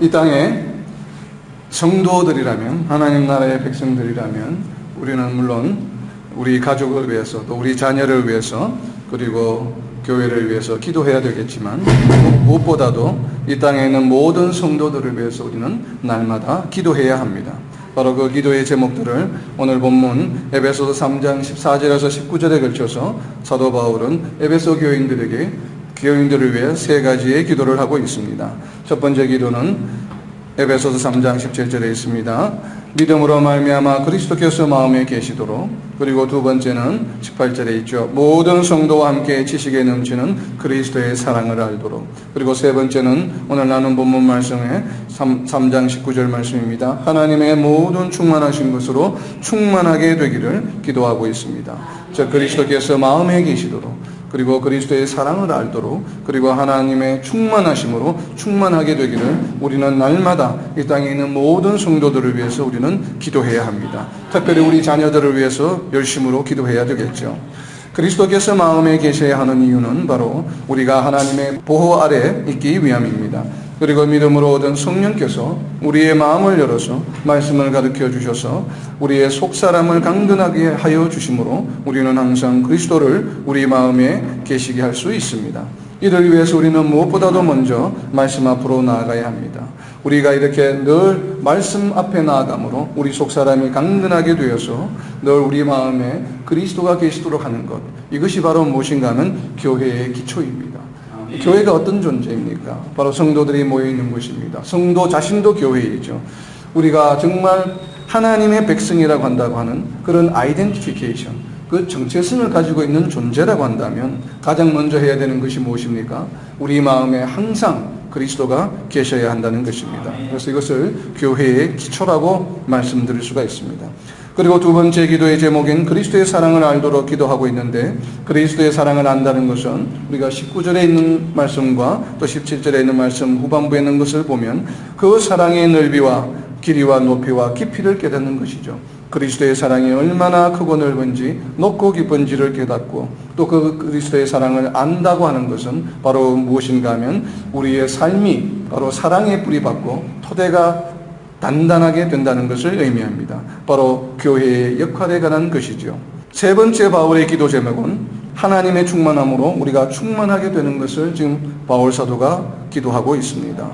이 땅에 성도들이라면, 하나님 나라의 백성들이라면 우리는 물론 우리 가족을 위해서, 또 우리 자녀를 위해서, 그리고 교회를 위해서 기도해야 되겠지만, 무엇보다도 이 땅에 있는 모든 성도들을 위해서 우리는 날마다 기도해야 합니다. 바로 그 기도의 제목들을 오늘 본문 에베소서 3장 14절에서 19절에 걸쳐서 사도 바울은 에베소 교인들을 위해 세 가지의 기도를 하고 있습니다. 첫 번째 기도는 에베소서 3장 17절에 있습니다. 믿음으로 말미암아 그리스도께서 마음에 계시도록. 그리고 두 번째는 18절에 있죠. 모든 성도와 함께 지식에 넘치는 그리스도의 사랑을 알도록. 그리고 세 번째는 오늘 나눈 본문 말씀의 3장 19절 말씀입니다. 하나님의 모든 충만하신 것으로 충만하게 되기를 기도하고 있습니다. 즉 그리스도께서 마음에 계시도록, 그리고 그리스도의 사랑을 알도록, 그리고 하나님의 충만하심으로 충만하게 되기를 우리는 날마다 이 땅에 있는 모든 성도들을 위해서 우리는 기도해야 합니다. 특별히 우리 자녀들을 위해서 열심으로 기도해야 되겠죠. 그리스도께서 마음에 계셔야 하는 이유는 바로 우리가 하나님의 보호 아래 있기 위함입니다. 그리고 믿음으로 얻은 성령께서 우리의 마음을 열어서 말씀을 가르쳐 주셔서 우리의 속사람을 강건하게 하여 주심으로 우리는 항상 그리스도를 우리 마음에 계시게 할 수 있습니다. 이를 위해서 우리는 무엇보다도 먼저 말씀 앞으로 나아가야 합니다. 우리가 이렇게 늘 말씀 앞에 나아감으로 우리 속사람이 강건하게 되어서 늘 우리 마음에 그리스도가 계시도록 하는 것, 이것이 바로 무엇인가 하면 교회의 기초입니다. 교회가 어떤 존재입니까? 바로 성도들이 모여있는 곳입니다. 성도 자신도 교회이죠. 우리가 정말 하나님의 백성이라고 한다고 하는 그런 아이덴티피케이션, 그 정체성을 가지고 있는 존재라고 한다면 가장 먼저 해야 되는 것이 무엇입니까? 우리 마음에 항상 그리스도가 계셔야 한다는 것입니다. 그래서 이것을 교회의 기초라고 말씀드릴 수가 있습니다. 그리고 두 번째 기도의 제목인 그리스도의 사랑을 알도록 기도하고 있는데, 그리스도의 사랑을 안다는 것은 우리가 19절에 있는 말씀과 또 17절에 있는 말씀 후반부에 있는 것을 보면 그 사랑의 넓이와 길이와 높이와 깊이를 깨닫는 것이죠. 그리스도의 사랑이 얼마나 크고 넓은지, 높고 깊은지를 깨닫고, 또 그 그리스도의 사랑을 안다고 하는 것은 바로 무엇인가 하면 우리의 삶이 바로 사랑에 뿌리박고 토대가 단단하게 된다는 것을 의미합니다. 바로 교회의 역할에 관한 것이죠. 세 번째 바울의 기도 제목은 하나님의 충만함으로 우리가 충만하게 되는 것을 지금 바울 사도가 기도하고 있습니다.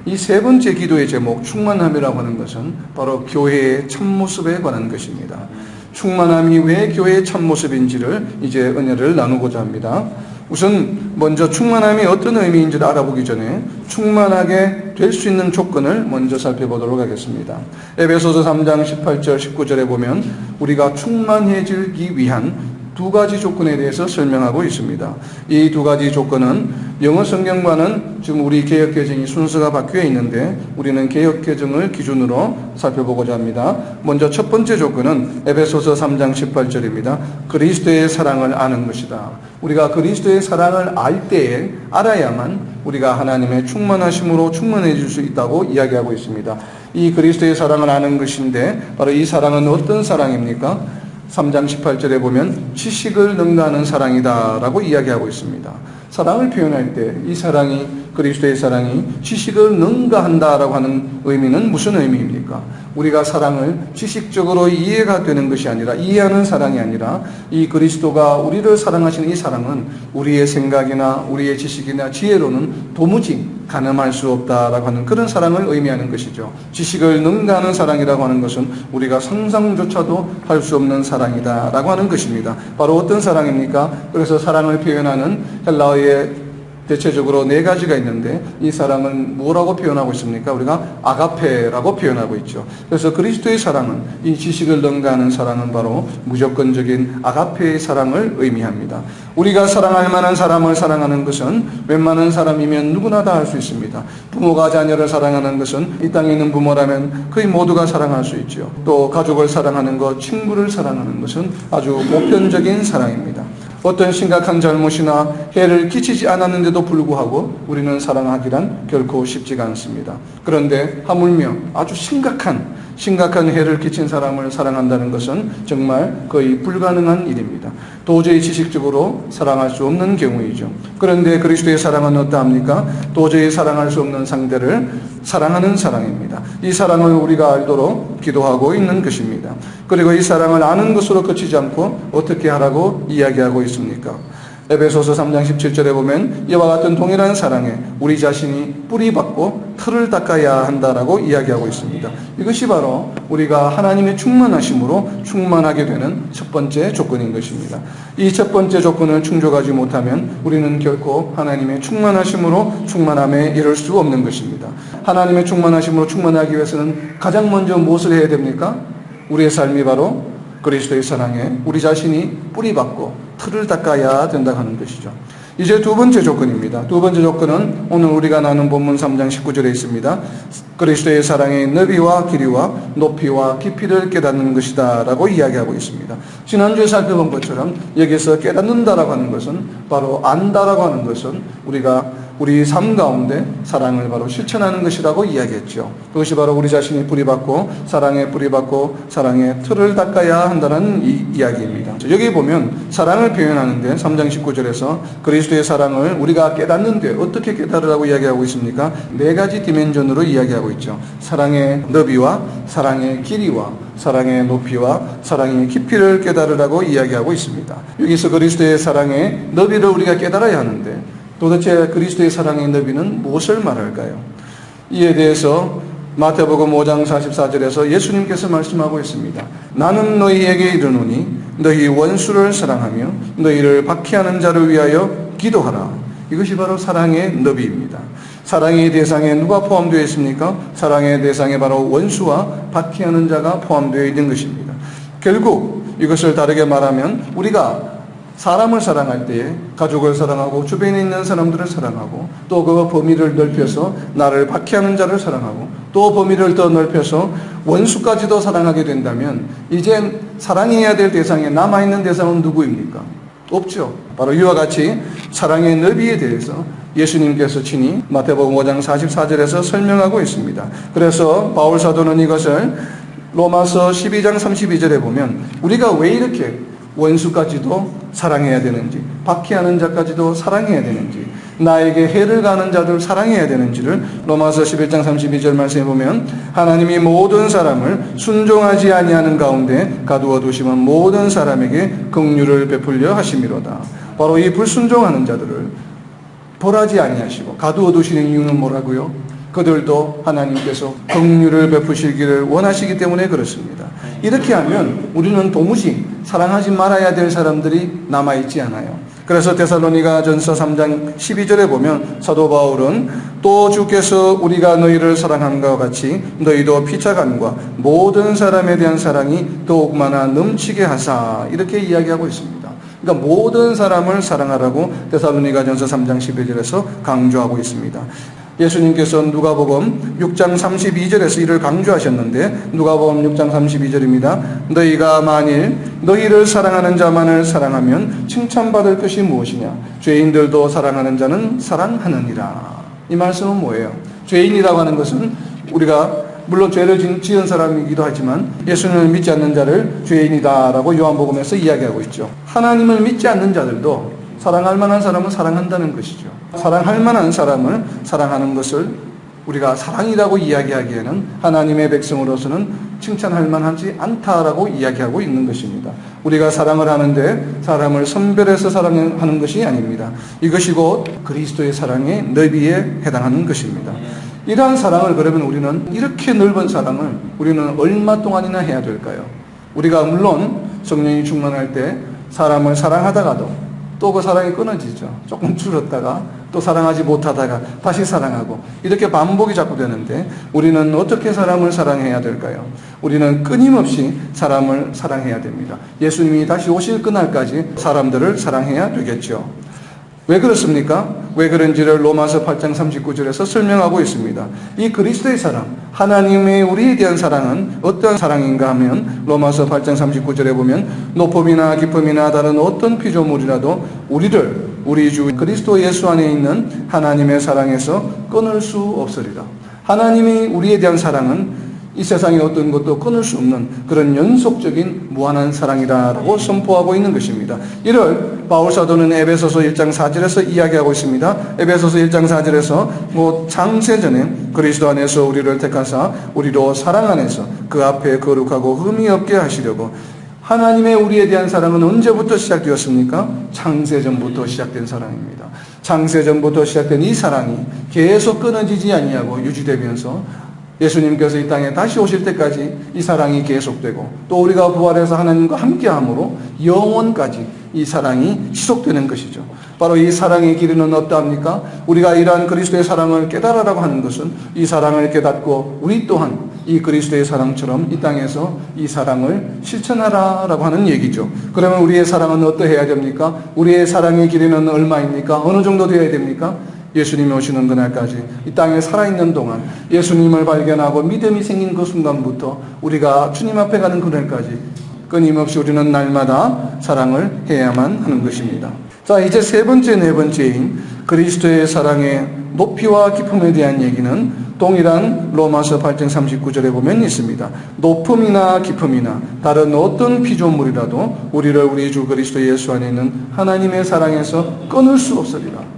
이 세 번째 기도의 제목, 충만함이라고 하는 것은 바로 교회의 참모습에 관한 것입니다. 충만함이 왜 교회의 참모습인지를 이제 은혜를 나누고자 합니다. 우선 먼저 충만함이 어떤 의미인지를 알아보기 전에 충만하게 될 수 있는 조건을 먼저 살펴보도록 하겠습니다. 에베소서 3장 18절 19절에 보면 우리가 충만해지기 위한 두 가지 조건에 대해서 설명하고 있습니다. 이 두 가지 조건은 영어 성경과는 지금 우리 개역개정이 순서가 바뀌어 있는데 우리는 개역개정을 기준으로 살펴보고자 합니다. 먼저 첫 번째 조건은 에베소서 3장 18절입니다. 그리스도의 사랑을 아는 것이다. 우리가 그리스도의 사랑을 알 때에 알아야만 우리가 하나님의 충만하심으로 충만해질 수 있다고 이야기하고 있습니다. 이 그리스도의 사랑을 아는 것인데 바로 이 사랑은 어떤 사랑입니까? 3장 18절에 보면 지식을 능가하는 사랑이다 라고 이야기하고 있습니다. 사랑을 표현할 때 이 사랑이, 그리스도의 사랑이 지식을 능가한다라고 하는 의미는 무슨 의미입니까? 우리가 사랑을 지식적으로 이해가 되는 것이 아니라, 이해하는 사랑이 아니라 이 그리스도가 우리를 사랑하시는 이 사랑은 우리의 생각이나 우리의 지식이나 지혜로는 도무지 가늠할 수 없다라고 하는 그런 사랑을 의미하는 것이죠. 지식을 능가하는 사랑이라고 하는 것은 우리가 상상조차도 할 수 없는 사랑이다라고 하는 것입니다. 바로 어떤 사랑입니까? 그래서 사랑을 표현하는 헬라어의 대체적으로 네 가지가 있는데 이 사랑은 뭐라고 표현하고 있습니까? 우리가 아가페라고 표현하고 있죠. 그래서 그리스도의 사랑은, 이 지식을 능가하는 사랑은 바로 무조건적인 아가페의 사랑을 의미합니다. 우리가 사랑할 만한 사람을 사랑하는 것은 웬만한 사람이면 누구나 다 할 수 있습니다. 부모가 자녀를 사랑하는 것은 이 땅에 있는 부모라면 거의 모두가 사랑할 수 있죠. 또 가족을 사랑하는 것, 친구를 사랑하는 것은 아주 보편적인 사랑입니다. 어떤 심각한 잘못이나 해를 끼치지 않았는데도 불구하고 우리는 사랑하기란 결코 쉽지가 않습니다. 그런데 하물며 아주 심각한 심각한 해를 끼친 사람을 사랑한다는 것은 정말 거의 불가능한 일입니다. 도저히 지식적으로 사랑할 수 없는 경우이죠. 그런데 그리스도의 사랑은 어떠합니까? 도저히 사랑할 수 없는 상대를 사랑하는 사랑입니다. 이 사랑을 우리가 알도록 기도하고 있는 것입니다. 그리고 이 사랑을 아는 것으로 그치지 않고 어떻게 하라고 이야기하고 있습니까? 에베소서 3장 17절에 보면 이와 같은 동일한 사랑에 우리 자신이 뿌리박고 틀을 닦아야 한다라고 이야기하고 있습니다. 이것이 바로 우리가 하나님의 충만하심으로 충만하게 되는 첫 번째 조건인 것입니다. 이 첫 번째 조건을 충족하지 못하면 우리는 결코 하나님의 충만하심으로 충만함에 이를 수 없는 것입니다. 하나님의 충만하심으로 충만하기 위해서는 가장 먼저 무엇을 해야 됩니까? 우리의 삶이 바로 그리스도의 사랑에 우리 자신이 뿌리박고 틀을 닦아야 된다고 하는 것이죠. 이제 두 번째 조건입니다. 두 번째 조건은 오늘 우리가 나눈 본문 3장 19절에 있습니다. 그리스도의 사랑의 너비와 길이와 높이와 깊이를 깨닫는 것이다 라고 이야기하고 있습니다. 지난주에 살펴본 것처럼 여기서 깨닫는다라고 하는 것은 바로 안다라고 하는 것은 우리가 우리 삶 가운데 사랑을 바로 실천하는 것이라고 이야기했죠. 그것이 바로 우리 자신이 뿌리박고 사랑에 뿌리박고 사랑의 틀을 닦아야 한다는 이야기입니다. 여기 보면 사랑을 표현하는데 3장 19절에서 그리스도의 사랑을 우리가 깨닫는데 어떻게 깨달으라고 이야기하고 있습니까? 네 가지 디멘전으로 이야기하고 있죠. 사랑의 너비와 사랑의 길이와 사랑의 높이와 사랑의 깊이를 깨달으라고 이야기하고 있습니다. 여기서 그리스도의 사랑의 너비를 우리가 깨달아야 하는데 도대체 그리스도의 사랑의 너비는 무엇을 말할까요? 이에 대해서 마태복음 5장 44절에서 예수님께서 말씀하고 있습니다. 나는 너희에게 이르노니 너희 원수를 사랑하며 너희를 박해하는 자를 위하여 기도하라. 이것이 바로 사랑의 너비입니다. 사랑의 대상에 누가 포함되어 있습니까? 사랑의 대상에 바로 원수와 박해하는 자가 포함되어 있는 것입니다. 결국 이것을 다르게 말하면 우리가 사람을 사랑할 때에 가족을 사랑하고 주변에 있는 사람들을 사랑하고 또 그 범위를 넓혀서 나를 박해하는 자를 사랑하고 또 범위를 더 넓혀서 원수까지도 사랑하게 된다면 이제 사랑해야 될 대상에 남아있는 대상은 누구입니까? 없죠. 바로 이와 같이 사랑의 너비에 대해서 예수님께서 친히 마태복음 5장 44절에서 설명하고 있습니다. 그래서 바울 사도는 이것을 로마서 12장 32절에 보면 우리가 왜 이렇게 원수까지도 사랑해야 되는지, 박해하는 자까지도 사랑해야 되는지, 나에게 해를 가하는 자들 사랑해야 되는지를 로마서 11장 32절 말씀에 보면 하나님이 모든 사람을 순종하지 아니하는 가운데 가두어 두시면 모든 사람에게 긍휼을 베풀려 하심이로다. 바로 이 불순종하는 자들을 벌하지 아니하시고 가두어 두시는 이유는 뭐라고요? 그들도 하나님께서 긍휼을 베푸시기를 원하시기 때문에 그렇습니다. 이렇게 하면 우리는 도무지 사랑하지 말아야 될 사람들이 남아있지 않아요. 그래서 데살로니가전서 3장 12절에 보면 사도 바울은 또 주께서 우리가 너희를 사랑한 것과 같이 너희도 피차간과 모든 사람에 대한 사랑이 더욱 많아 넘치게 하사 이렇게 이야기하고 있습니다. 그러니까 모든 사람을 사랑하라고 데살로니가전서 3장 12절에서 강조하고 있습니다. 예수님께서 누가복음 6장 32절에서 이를 강조하셨는데 누가복음 6장 32절입니다. 너희가 만일 너희를 사랑하는 자만을 사랑하면 칭찬받을 것이 무엇이냐? 죄인들도 사랑하는 자는 사랑하느니라. 이 말씀은 뭐예요? 죄인이라고 하는 것은 우리가 물론 죄를 지은 사람이기도 하지만 예수님을 믿지 않는 자를 죄인이다라고 요한복음에서 이야기하고 있죠. 하나님을 믿지 않는 자들도 사랑할 만한 사람은 사랑한다는 것이죠. 사랑할 만한 사람을 사랑하는 것을 우리가 사랑이라고 이야기하기에는 하나님의 백성으로서는 칭찬할 만하지 않다라고 이야기하고 있는 것입니다. 우리가 사랑을 하는데 사람을 선별해서 사랑하는 것이 아닙니다. 이것이 곧 그리스도의 사랑의 너비에 해당하는 것입니다. 이러한 사랑을 그러면 우리는 이렇게 넓은 사랑을 우리는 얼마 동안이나 해야 될까요? 우리가 물론 성령이 충만할 때 사람을 사랑하다가도 또 그 사랑이 끊어지죠. 조금 줄었다가 또 사랑하지 못하다가 다시 사랑하고 이렇게 반복이 자꾸 되는데 우리는 어떻게 사람을 사랑해야 될까요? 우리는 끊임없이 사람을 사랑해야 됩니다. 예수님이 다시 오실 그날까지 사람들을 사랑해야 되겠죠. 왜 그렇습니까? 왜 그런지를 로마서 8장 39절에서 설명하고 있습니다. 이 그리스도의 사랑, 하나님의 우리에 대한 사랑은 어떤 사랑인가 하면 로마서 8장 39절에 보면 높음이나 깊음이나 다른 어떤 피조물이라도 우리를 우리 주 그리스도 예수 안에 있는 하나님의 사랑에서 끊을 수 없으리라. 하나님이 우리에 대한 사랑은 이 세상의 어떤 것도 끊을 수 없는 그런 연속적인 무한한 사랑이라고 선포하고 있는 것입니다. 이를 바울 사도는 에베소서 1장 4절에서 이야기하고 있습니다. 에베소서 1장 4절에서 창세전에 그리스도 안에서 우리를 택하사 우리로 사랑 안에서 그 앞에 거룩하고 흠이 없게 하시려고. 하나님의 우리에 대한 사랑은 언제부터 시작되었습니까? 창세전부터 시작된 사랑입니다. 창세전부터 시작된 이 사랑이 계속 끊어지지 아니하고 유지되면서 예수님께서 이 땅에 다시 오실 때까지 이 사랑이 계속되고, 또 우리가 부활해서 하나님과 함께함으로 영원까지 이 사랑이 지속되는 것이죠. 바로 이 사랑의 길이는 어떠합니까? 우리가 이러한 그리스도의 사랑을 깨달으라고 하는 것은 이 사랑을 깨닫고 우리 또한 이 그리스도의 사랑처럼 이 땅에서 이 사랑을 실천하라라고 하는 얘기죠. 그러면 우리의 사랑은 어떠해야 됩니까? 우리의 사랑의 길이는 얼마입니까? 어느 정도 되어야 됩니까? 예수님이 오시는 그날까지 이 땅에 살아있는 동안 예수님을 발견하고 믿음이 생긴 그 순간부터 우리가 주님 앞에 가는 그날까지 끊임없이 우리는 날마다 사랑을 해야만 하는 것입니다. 자, 이제 세 번째, 네 번째인 그리스도의 사랑의 높이와 깊음에 대한 얘기는 동일한 로마서 8장 39절에 보면 있습니다. 높음이나 깊음이나 다른 어떤 피조물이라도 우리를 우리 주 그리스도 예수 안에 있는 하나님의 사랑에서 끊을 수 없으리라.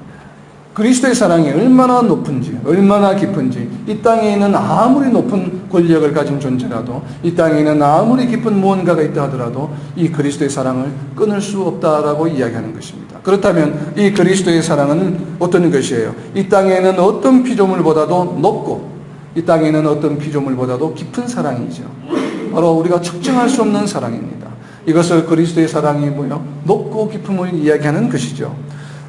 그리스도의 사랑이 얼마나 높은지, 얼마나 깊은지, 이 땅에 있는 아무리 높은 권력을 가진 존재라도, 이 땅에 있는 아무리 깊은 무언가가 있다 하더라도 이 그리스도의 사랑을 끊을 수 없다라고 이야기하는 것입니다. 그렇다면 이 그리스도의 사랑은 어떤 것이에요? 이 땅에 있는 어떤 피조물보다도 높고 이 땅에 있는 어떤 피조물보다도 깊은 사랑이죠. 바로 우리가 측정할 수 없는 사랑입니다. 이것을 그리스도의 사랑이 뭐요? 높고 깊음을 이야기하는 것이죠.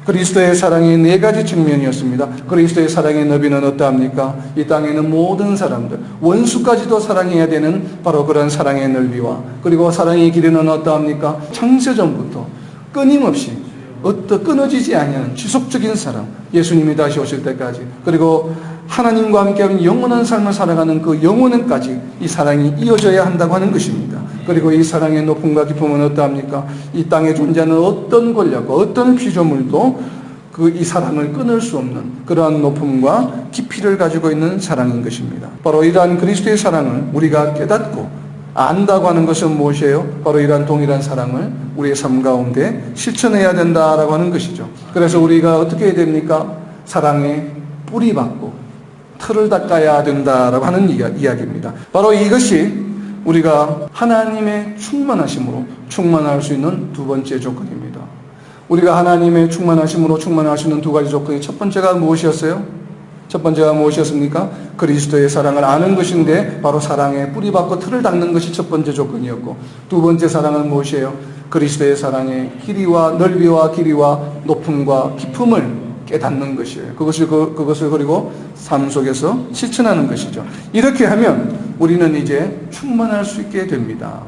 그리스도의 사랑이 네 가지 측면이었습니다. 그리스도의 사랑의 너비는 어떠합니까? 이 땅에 있는 모든 사람들, 원수까지도 사랑해야 되는 바로 그런 사랑의 넓이와, 그리고 사랑의 길이는 어떠합니까? 창세전부터 끊임없이 끊어지지 아니하는 지속적인 사랑, 예수님이 다시 오실 때까지, 그리고 하나님과 함께하는 영원한 삶을 살아가는 그 영원까지 이 사랑이 이어져야 한다고 하는 것입니다. 그리고 이 사랑의 높음과 깊음은 어떠합니까? 이 땅에 존재하는 어떤 권력과 어떤 피조물도 이 사랑을 끊을 수 없는 그러한 높음과 깊이를 가지고 있는 사랑인 것입니다. 바로 이러한 그리스도의 사랑을 우리가 깨닫고 안다고 하는 것은 무엇이에요? 바로 이러한 동일한 사랑을 우리의 삶 가운데 실천해야 된다라고 하는 것이죠. 그래서 우리가 어떻게 해야 됩니까? 사랑에 뿌리 박고 틀을 닦아야 된다라고 하는 이야기입니다. 바로 이것이 우리가 하나님의 충만하심으로 충만할 수 있는 두 번째 조건입니다. 우리가 하나님의 충만하심으로 충만할 수 있는 두 가지 조건이, 첫 번째가 무엇이었어요? 첫 번째가 무엇이었습니까? 그리스도의 사랑을 아는 것인데 바로 사랑에 뿌리 박고 틀을 닦는 것이 첫 번째 조건이었고, 두 번째 사랑은 무엇이에요? 그리스도의 사랑의 길이와 넓이와 길이와 높음과 깊음을 깨닫는 것이에요. 그것을 그리고 삶 속에서 실천하는 것이죠. 이렇게 하면 우리는 이제 충만할 수 있게 됩니다.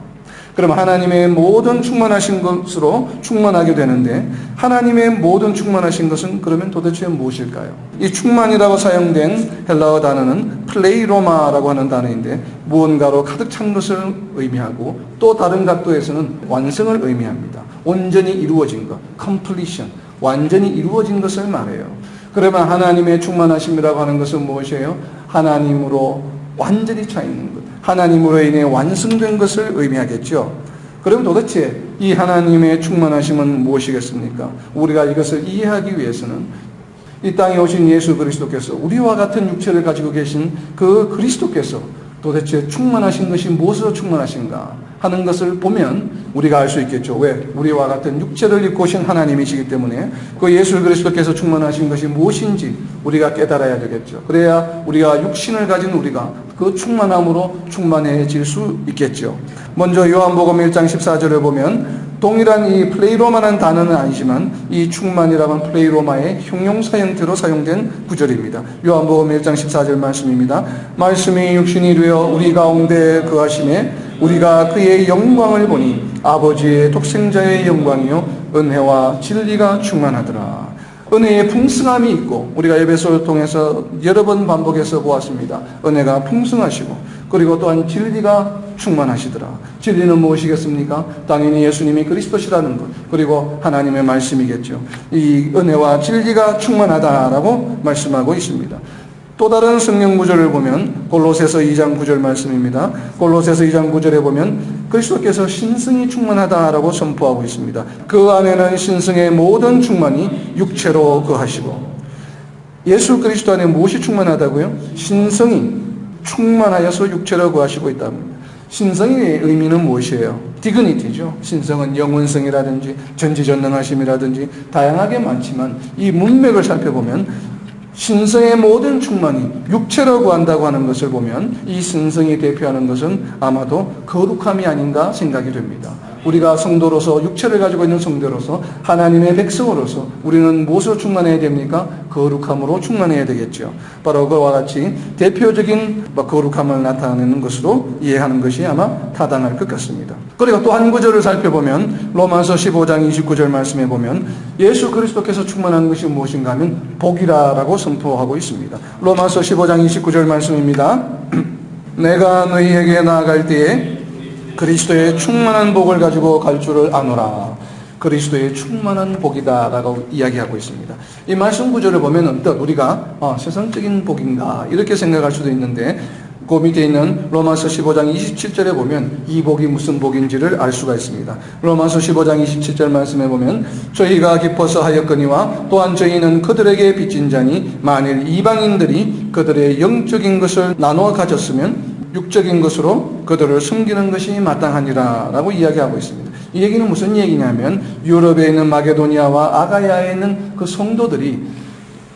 그럼 하나님의 모든 충만하신 것으로 충만하게 되는데, 하나님의 모든 충만하신 것은 그러면 도대체 무엇일까요? 이 충만이라고 사용된 헬라어 단어는 플레이로마라고 하는 단어인데, 무언가로 가득 찬 것을 의미하고 또 다른 각도에서는 완성을 의미합니다. 온전히 이루어진 것, completion, 완전히 이루어진 것을 말해요. 그러면 하나님의 충만하심이라고 하는 것은 무엇이에요? 하나님으로 완전히 차 있는 것, 하나님으로 인해 완성된 것을 의미하겠죠. 그럼 도대체 이 하나님의 충만하심은 무엇이겠습니까? 우리가 이것을 이해하기 위해서는 이 땅에 오신 예수 그리스도께서, 우리와 같은 육체를 가지고 계신 그 그리스도께서 도대체 충만하신 것이 무엇으로 충만하신가 하는 것을 보면 우리가 알 수 있겠죠. 왜? 우리와 같은 육체를 입고 오신 하나님이시기 때문에 그 예수 그리스도께서 충만하신 것이 무엇인지 우리가 깨달아야 되겠죠. 그래야 우리가 육신을 가진 우리가 그 충만함으로 충만해질 수 있겠죠. 먼저 요한복음 1장 14절을 보면 동일한 이 플레이로마라는 단어는 아니지만 이 충만이라는 플레이로마의 형용사 형태로 사용된 구절입니다. 요한복음 1장 14절 말씀입니다. 말씀이 육신이 되어 우리 가운데 거하심에 우리가 그의 영광을 보니 아버지의 독생자의 영광이요 은혜와 진리가 충만하더라. 은혜의 풍성함이 있고, 우리가 에베소를 통해서 여러 번 반복해서 보았습니다. 은혜가 풍성하시고, 그리고 또한 진리가 충만하시더라. 진리는 무엇이겠습니까? 당연히 예수님이 그리스도시라는 것, 그리고 하나님의 말씀이겠죠. 이 은혜와 진리가 충만하다라고 말씀하고 있습니다. 또 다른 성경 구절을 보면 골로새서 2장 9절 말씀입니다. 골로새서 2장 9절에 보면 그리스도께서 신성이 충만하다라고 선포하고 있습니다. 그 안에는 신성의 모든 충만이 육체로 거하시고, 예수 그리스도 안에 무엇이 충만하다고요? 신성이 충만하여서 육체로 거하시고 있답니다. 신성의 의미는 무엇이에요? 디그니티죠. 신성은 영원성이라든지 전지전능하심이라든지 다양하게 많지만 이 문맥을 살펴보면 신성의 모든 충만이 육체로 구한다고 하는 것을 보면 이 신성이 대표하는 것은 아마도 거룩함이 아닌가 생각이 됩니다. 우리가 성도로서, 육체를 가지고 있는 성도로서, 하나님의 백성으로서 우리는 무엇으로 충만해야 됩니까? 거룩함으로 충만해야 되겠죠. 바로 그와 같이 대표적인 거룩함을 나타내는 것으로 이해하는 것이 아마 타당할 것 같습니다. 그리고 또 한 구절을 살펴보면 로마서 15장 29절 말씀에 보면 예수 그리스도께서 충만한 것이 무엇인가 하면 복이라고 선포하고 있습니다. 로마서 15장 29절 말씀입니다. 내가 너희에게 나아갈 때에 그리스도의 충만한 복을 가지고 갈 줄을 아노라. 그리스도의 충만한 복이다라고 이야기하고 있습니다. 이 말씀 구절을 보면 우리가 세상적인 복인가 이렇게 생각할 수도 있는데, 그 밑에 있는 로마서 15장 27절에 보면 이 복이 무슨 복인지를 알 수가 있습니다. 로마서 15장 27절 말씀에 보면 저희가 기뻐서 하였거니와 또한 저희는 그들에게 빚진 자니 만일 이방인들이 그들의 영적인 것을 나누어 가졌으면 육적인 것으로 그들을 섬기는 것이 마땅하니라 라고 이야기하고 있습니다. 이 얘기는 무슨 얘기냐면 유럽에 있는 마게도니아와 아가야에 있는 그 성도들이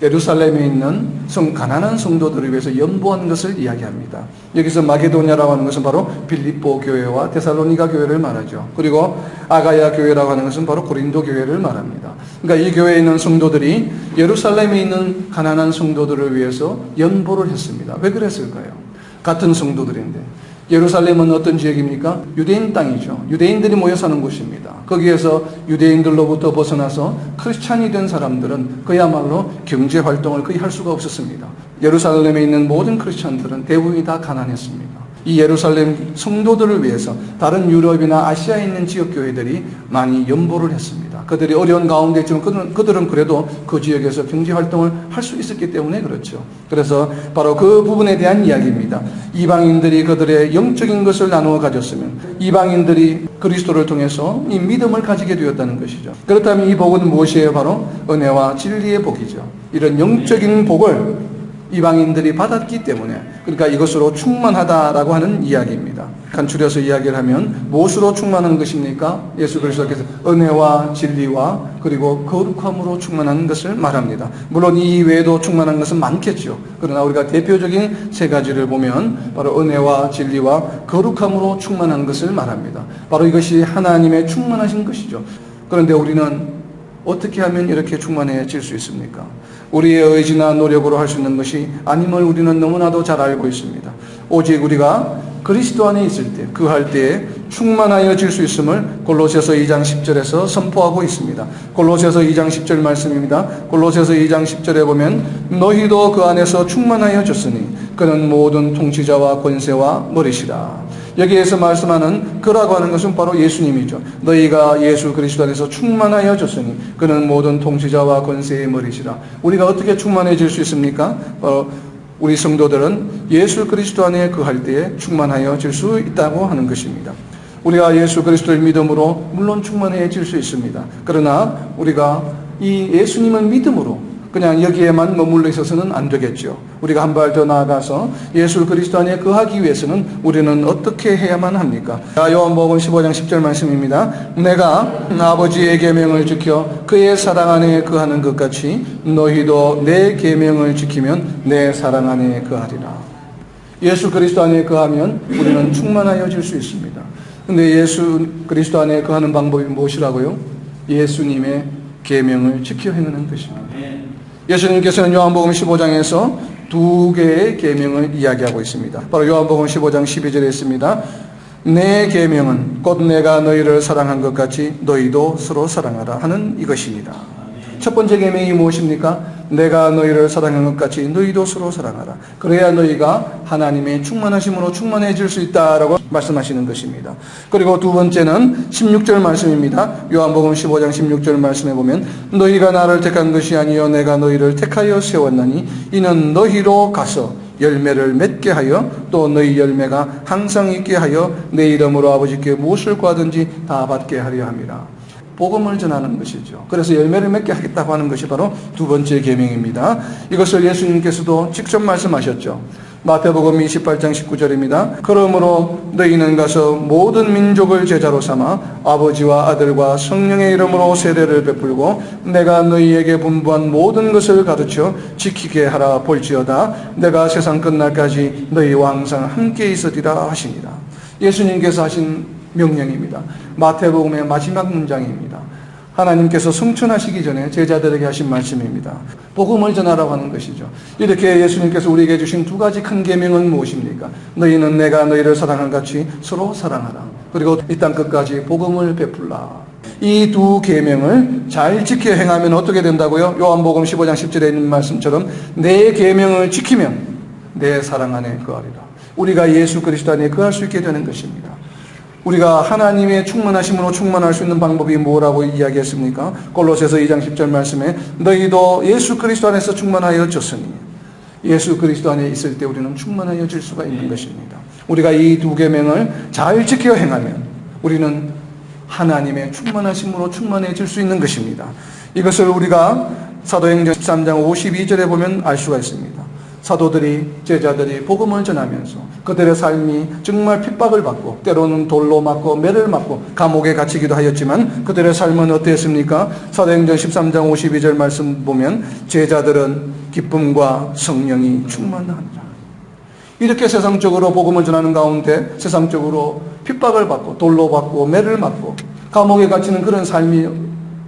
예루살렘에 있는 가난한 성도들을 위해서 연보한 것을 이야기합니다. 여기서 마게도니아라고 하는 것은 바로 빌립보 교회와 데살로니가 교회를 말하죠. 그리고 아가야 교회라고 하는 것은 바로 고린도 교회를 말합니다. 그러니까 이 교회에 있는 성도들이 예루살렘에 있는 가난한 성도들을 위해서 연보를 했습니다. 왜 그랬을까요? 같은 성도들인데. 예루살렘은 어떤 지역입니까? 유대인 땅이죠. 유대인들이 모여 사는 곳입니다. 거기에서 유대인들로부터 벗어나서 크리스찬이 된 사람들은 그야말로 경제활동을 거의 할 수가 없었습니다. 예루살렘에 있는 모든 크리스찬들은 대부분이 다 가난했습니다. 이 예루살렘 성도들을 위해서 다른 유럽이나 아시아에 있는 지역교회들이 많이 연보를 했습니다. 그들이 어려운 가운데 있지만 그들은 그래도 그 지역에서 경제활동을 할 수 있었기 때문에 그렇죠. 그래서 바로 그 부분에 대한 이야기입니다. 이방인들이 그들의 영적인 것을 나누어 가졌으면 이방인들이 그리스도를 통해서 이 믿음을 가지게 되었다는 것이죠. 그렇다면 이 복은 무엇이에요? 바로 은혜와 진리의 복이죠. 이런 영적인 복을 이방인들이 받았기 때문에, 그러니까 이것으로 충만하다라고 하는 이야기입니다. 간추려서 이야기를 하면 무엇으로 충만한 것입니까? 예수 그리스도께서 은혜와 진리와 그리고 거룩함으로 충만한 것을 말합니다. 물론 이 외에도 충만한 것은 많겠죠. 그러나 우리가 대표적인 세 가지를 보면 바로 은혜와 진리와 거룩함으로 충만한 것을 말합니다. 바로 이것이 하나님의 충만하신 것이죠. 그런데 우리는 어떻게 하면 이렇게 충만해질 수 있습니까? 우리의 의지나 노력으로 할 수 있는 것이 아님을 우리는 너무나도 잘 알고 있습니다. 오직 우리가 그리스도 안에 있을 때, 그할 때에 충만하여질 수 있음을 골로새서 2장 10절에서 선포하고 있습니다. 골로새서 2장 10절 말씀입니다. 골로새서 2장 10절에 보면 너희도 그 안에서 충만하여졌으니 그는 모든 통치자와 권세와 머리시라. 여기에서 말씀하는 그라고 하는 것은 바로 예수님이죠. 너희가 예수 그리스도 안에서 충만하여졌으니 그는 모든 통치자와 권세의 머리시라. 우리가 어떻게 충만해질 수 있습니까? 우리 성도들은 예수 그리스도 안에 거할 때에 충만하여질 수 있다고 하는 것입니다. 우리가 예수 그리스도를 믿음으로 물론 충만해질 수 있습니다. 그러나 우리가 이 예수님을 믿음으로 그냥 여기에만 머물러 있어서는 안 되겠죠. 우리가 한 발 더 나아가서 예수 그리스도 안에 거하기 위해서는 우리는 어떻게 해야만 합니까? 요한복음 15장 10절 말씀입니다. 내가 아버지의 계명을 지켜 그의 사랑 안에 거하는 것 같이 너희도 내 계명을 지키면 내 사랑 안에 거하리라. 예수 그리스도 안에 거하면 우리는 충만하여질 수 있습니다. 그런데 예수 그리스도 안에 거하는 방법이 무엇이라고요? 예수님의 계명을 지켜 행하는 것입니다. 예수님께서는 요한복음 15장에서 두 개의 계명을 이야기하고 있습니다. 바로 요한복음 15장 12절에 있습니다. 내 계명은 곧 내가 너희를 사랑한 것 같이 너희도 서로 사랑하라 하는 이것이니라. 첫 번째 계명이 무엇입니까? 내가 너희를 사랑한 것 같이 너희도 서로 사랑하라. 그래야 너희가 하나님의 충만하심으로 충만해질 수 있다라고 말씀하시는 것입니다. 그리고 두 번째는 16절 말씀입니다. 요한복음 15장 16절 말씀에 보면 너희가 나를 택한 것이 아니요 내가 너희를 택하여 세웠나니 이는 너희로 가서 열매를 맺게 하여 또 너희 열매가 항상 있게 하여 내 이름으로 아버지께 무엇을 구하든지 다 받게 하려 함이라. 복음을 전하는 것이죠. 그래서 열매를 맺게 하겠다고 하는 것이 바로 두 번째 계명입니다. 이것을 예수님께서도 직접 말씀하셨죠. 마태복음 28장 19절입니다. 그러므로 너희는 가서 모든 민족을 제자로 삼아 아버지와 아들과 성령의 이름으로 세례를 베풀고 내가 너희에게 분부한 모든 것을 가르쳐 지키게 하라. 볼지어다 내가 세상 끝날까지 너희와 항상 함께 있으리라 하시니라. 예수님께서 하신 명령입니다. 마태복음의 마지막 문장입니다. 하나님께서 성천하시기 전에 제자들에게 하신 말씀입니다. 복음을 전하라고 하는 것이죠. 이렇게 예수님께서 우리에게 주신 두 가지 큰 계명은 무엇입니까? 너희는 내가 너희를 사랑한 같이 서로 사랑하라. 그리고 이 땅 끝까지 복음을 베풀라. 이 두 계명을 잘 지켜 행하면 어떻게 된다고요? 요한복음 15장 10절에 있는 말씀처럼 내 계명을 지키면 내 사랑 안에 거하리라. 우리가 예수 그리스도 안에 거할 수 있게 되는 것입니다. 우리가 하나님의 충만하심으로 충만할 수 있는 방법이 뭐라고 이야기했습니까? 골로새서 2장 10절 말씀에 너희도 예수 그리스도 안에서 충만하여졌으니 예수 그리스도 안에 있을 때 우리는 충만하여질 수가 있는 것입니다. 우리가 이 두 계명을 잘 지켜 행하면 우리는 하나님의 충만하심으로 충만해질 수 있는 것입니다. 이것을 우리가 사도행전 13장 52절에 보면 알 수가 있습니다. 사도들이 제자들이 복음을 전하면서 그들의 삶이 정말 핍박을 받고 때로는 돌로 맞고 매를 맞고 감옥에 갇히기도 하였지만 그들의 삶은 어땠습니까? 사도행전 13장 52절 말씀 보면 제자들은 기쁨과 성령이 충만하니라. 이렇게 세상적으로 복음을 전하는 가운데 세상적으로 핍박을 받고 돌로 받고 매를 맞고 감옥에 갇히는 그런 삶이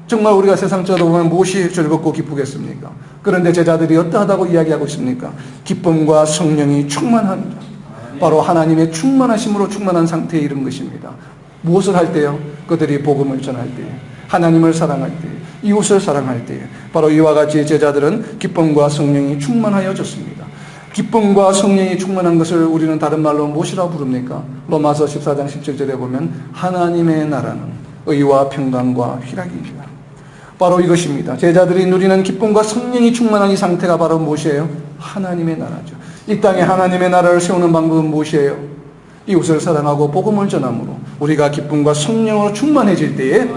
정말 우리가 세상적으로 보면 무엇이 즐겁고 기쁘겠습니까? 그런데 제자들이 어떠하다고 이야기하고 있습니까? 기쁨과 성령이 충만합니다. 바로 하나님의 충만하심으로 충만한 상태에 이른 것입니다. 무엇을 할 때요? 그들이 복음을 전할 때에, 하나님을 사랑할 때에, 이웃을 사랑할 때에 바로 이와 같이 제자들은 기쁨과 성령이 충만하여졌습니다. 기쁨과 성령이 충만한 것을 우리는 다른 말로 무엇이라고 부릅니까? 로마서 14장 17절에 보면 하나님의 나라는 의와 평강과 희락입니다. 바로 이것입니다. 제자들이 누리는 기쁨과 성령이 충만한 이 상태가 바로 무엇이에요? 하나님의 나라죠. 이 땅에 하나님의 나라를 세우는 방법은 무엇이에요? 이웃을 사랑하고 복음을 전함으로 우리가 기쁨과 성령으로 충만해질 때에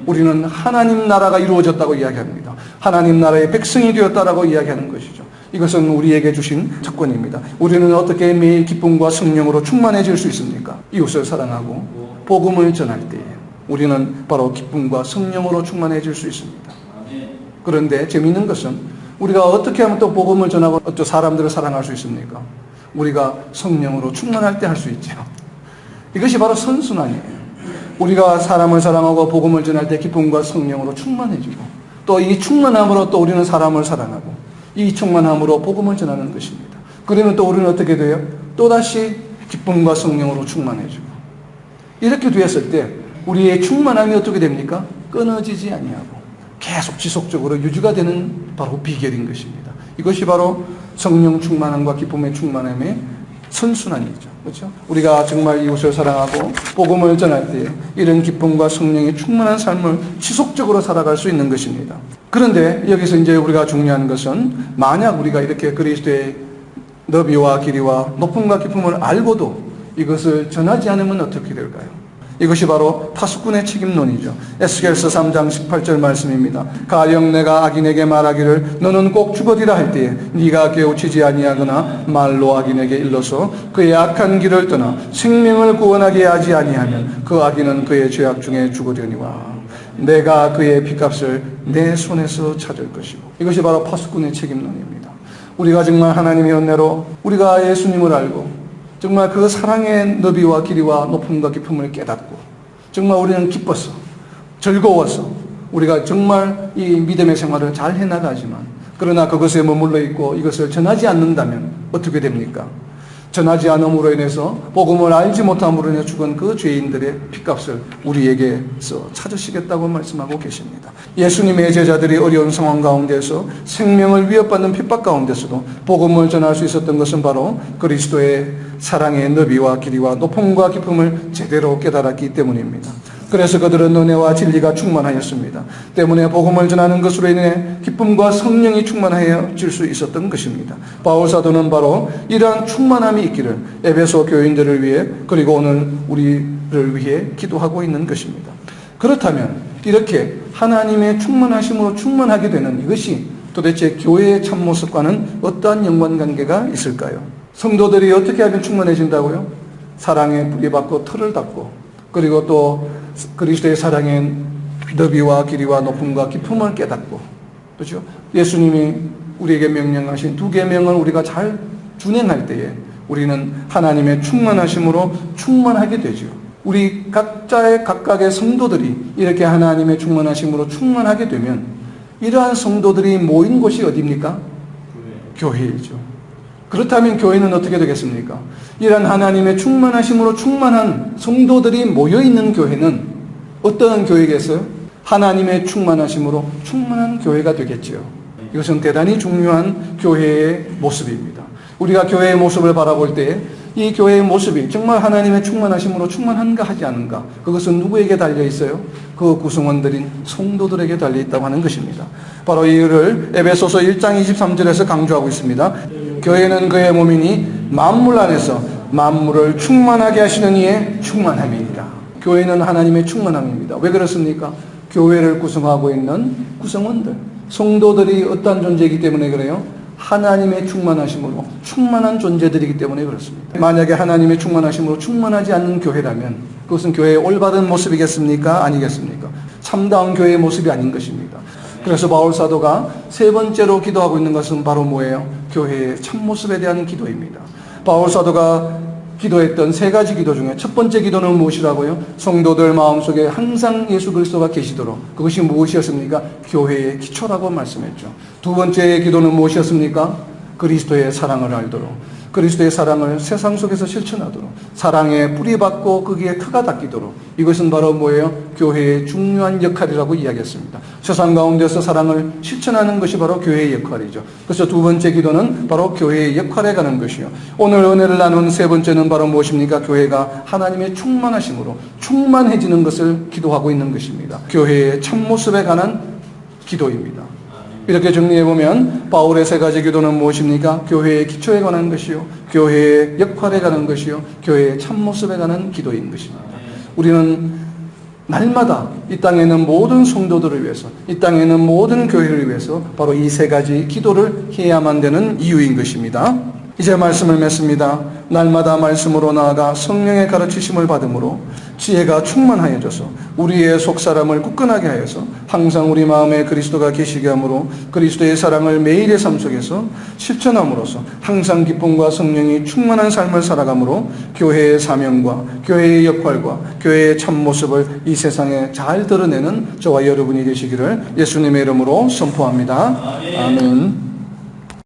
우리는 하나님 나라가 이루어졌다고 이야기합니다. 하나님 나라의 백성이 되었다라고 이야기하는 것이죠. 이것은 우리에게 주신 특권입니다. 우리는 어떻게 매일 기쁨과 성령으로 충만해질 수 있습니까? 이웃을 사랑하고 복음을 전할 때에 우리는 바로 기쁨과 성령으로 충만해질 수 있습니다. 그런데 재미있는 것은 우리가 어떻게 하면 또 복음을 전하고 또 사람들을 사랑할 수 있습니까? 우리가 성령으로 충만할 때 할 수 있죠. 이것이 바로 선순환이에요. 우리가 사람을 사랑하고 복음을 전할 때 기쁨과 성령으로 충만해지고 또 이 충만함으로 또 우리는 사람을 사랑하고 이 충만함으로 복음을 전하는 것입니다. 그러면 또 우리는 어떻게 돼요? 또다시 기쁨과 성령으로 충만해지고 이렇게 되었을 때 우리의 충만함이 어떻게 됩니까? 끊어지지 아니하고 계속 지속적으로 유지가 되는 바로 비결인 것입니다. 이것이 바로 성령 충만함과 기쁨의 충만함의 선순환이죠. 그렇죠? 우리가 정말 이웃을 사랑하고 복음을 전할 때 이런 기쁨과 성령의 충만한 삶을 지속적으로 살아갈 수 있는 것입니다. 그런데 여기서 이제 우리가 중요한 것은 만약 우리가 이렇게 그리스도의 너비와 길이와 높음과 깊음을 알고도 이것을 전하지 않으면 어떻게 될까요? 이것이 바로 파수꾼의 책임론이죠. 에스겔서 3장 18절 말씀입니다. 가령 내가 악인에게 말하기를 너는 꼭 죽으리라 할 때에 네가 깨우치지 아니하거나 말로 악인에게 일러서 그의 악한 길을 떠나 생명을 구원하게 하지 아니하면 그 악인은 그의 죄악 중에 죽으려니와 내가 그의 핏값을 내 손에서 찾을 것이고. 이것이 바로 파수꾼의 책임론입니다. 우리가 정말 하나님의 은혜로 우리가 예수님을 알고 정말 그 사랑의 너비와 길이와 높음과 깊음을 깨닫고 정말 우리는 기뻤어, 즐거웠어. 우리가 정말 이 믿음의 생활을 잘 해나가지만 그러나 그것에 머물러 있고 이것을 전하지 않는다면 어떻게 됩니까? 전하지 않음으로 인해서 복음을 알지 못함으로 인해 죽은 그 죄인들의 핏값을 우리에게서 찾으시겠다고 말씀하고 계십니다. 예수님의 제자들이 어려운 상황 가운데서 생명을 위협받는 핍박 가운데서도 복음을 전할 수 있었던 것은 바로 그리스도의 사랑의 너비와 길이와 높음과 깊음을 제대로 깨달았기 때문입니다. 그래서 그들은 은혜와 진리가 충만하였습니다. 때문에 복음을 전하는 것으로 인해 기쁨과 성령이 충만하여질 수 있었던 것입니다. 바울 사도는 바로 이러한 충만함이 있기를 에베소 교인들을 위해 그리고 오늘 우리를 위해 기도하고 있는 것입니다. 그렇다면 이렇게 하나님의 충만하심으로 충만하게 되는 이것이 도대체 교회의 참모습과는 어떠한 연관관계가 있을까요? 성도들이 어떻게 하면 충만해진다고요? 사랑에 뿌리박고 털을 닦고 그리고 또 그리스도의 사랑의 너비와 길이와 높음과 깊음을 깨닫고, 그렇죠? 예수님이 우리에게 명령하신 두 계명을 우리가 잘 준행할 때에 우리는 하나님의 충만하심으로 충만하게 되죠. 우리 각각의 성도들이 이렇게 하나님의 충만하심으로 충만하게 되면 이러한 성도들이 모인 곳이 어디입니까? 교회이죠. 그렇다면 교회는 어떻게 되겠습니까? 이런 하나님의 충만하심으로 충만한 성도들이 모여있는 교회는 어떤 교회겠어요? 하나님의 충만하심으로 충만한 교회가 되겠지요. 이것은 대단히 중요한 교회의 모습입니다. 우리가 교회의 모습을 바라볼 때 이 교회의 모습이 정말 하나님의 충만하심으로 충만한가 하지 않은가, 그것은 누구에게 달려 있어요? 그 구성원들인 성도들에게 달려 있다고 하는 것입니다. 바로 이를 에베소서 1장 23절에서 강조하고 있습니다. 교회는 그의 몸이니 만물 안에서 만물을 충만하게 하시는 이의 충만함입니다. 교회는 하나님의 충만함입니다. 왜 그렇습니까? 교회를 구성하고 있는 구성원들, 성도들이 어떠한 존재이기 때문에 그래요? 하나님의 충만하심으로 충만한 존재들이기 때문에 그렇습니다. 만약에 하나님의 충만하심으로 충만하지 않는 교회라면 그것은 교회의 올바른 모습이겠습니까? 아니겠습니까? 참다운 교회의 모습이 아닌 것입니다. 그래서 바울 사도가 세 번째로 기도하고 있는 것은 바로 뭐예요? 교회의 참모습에 대한 기도입니다. 바울 사도가 기도했던 세 가지 기도 중에 첫 번째 기도는 무엇이라고요? 성도들 마음속에 항상 예수 그리스도가 계시도록, 그것이 무엇이었습니까? 교회의 기초라고 말씀했죠. 두 번째 기도는 무엇이었습니까? 그리스도의 사랑을 알도록, 그리스도의 사랑을 세상 속에서 실천하도록, 사랑에 뿌리박고 거기에 터가 닦이도록. 이것은 바로 뭐예요? 교회의 중요한 역할이라고 이야기했습니다. 세상 가운데서 사랑을 실천하는 것이 바로 교회의 역할이죠. 그래서 두 번째 기도는 바로 교회의 역할에 가는 것이요. 오늘 은혜를 나눈 세 번째는 바로 무엇입니까? 교회가 하나님의 충만하심으로 충만해지는 것을 기도하고 있는 것입니다. 교회의 참모습에 관한 기도입니다. 이렇게 정리해보면 바울의 세 가지 기도는 무엇입니까? 교회의 기초에 관한 것이요, 교회의 역할에 관한 것이요, 교회의 참모습에 관한 기도인 것입니다. 우리는 날마다 이 땅에 있는 모든 성도들을 위해서, 이 땅에 있는 모든 교회를 위해서 바로 이 세 가지 기도를 해야만 되는 이유인 것입니다. 이제 말씀을 맺습니다. 날마다 말씀으로 나아가 성령의 가르치심을 받음으로 지혜가 충만하여져서 우리의 속사람을 굳건하게 하여서 항상 우리 마음에 그리스도가 계시게 하므로 그리스도의 사랑을 매일의 삶 속에서 실천함으로써 항상 기쁨과 성령이 충만한 삶을 살아가므로 교회의 사명과 교회의 역할과 교회의 참모습을 이 세상에 잘 드러내는 저와 여러분이 되시기를 예수님의 이름으로 선포합니다. 아멘.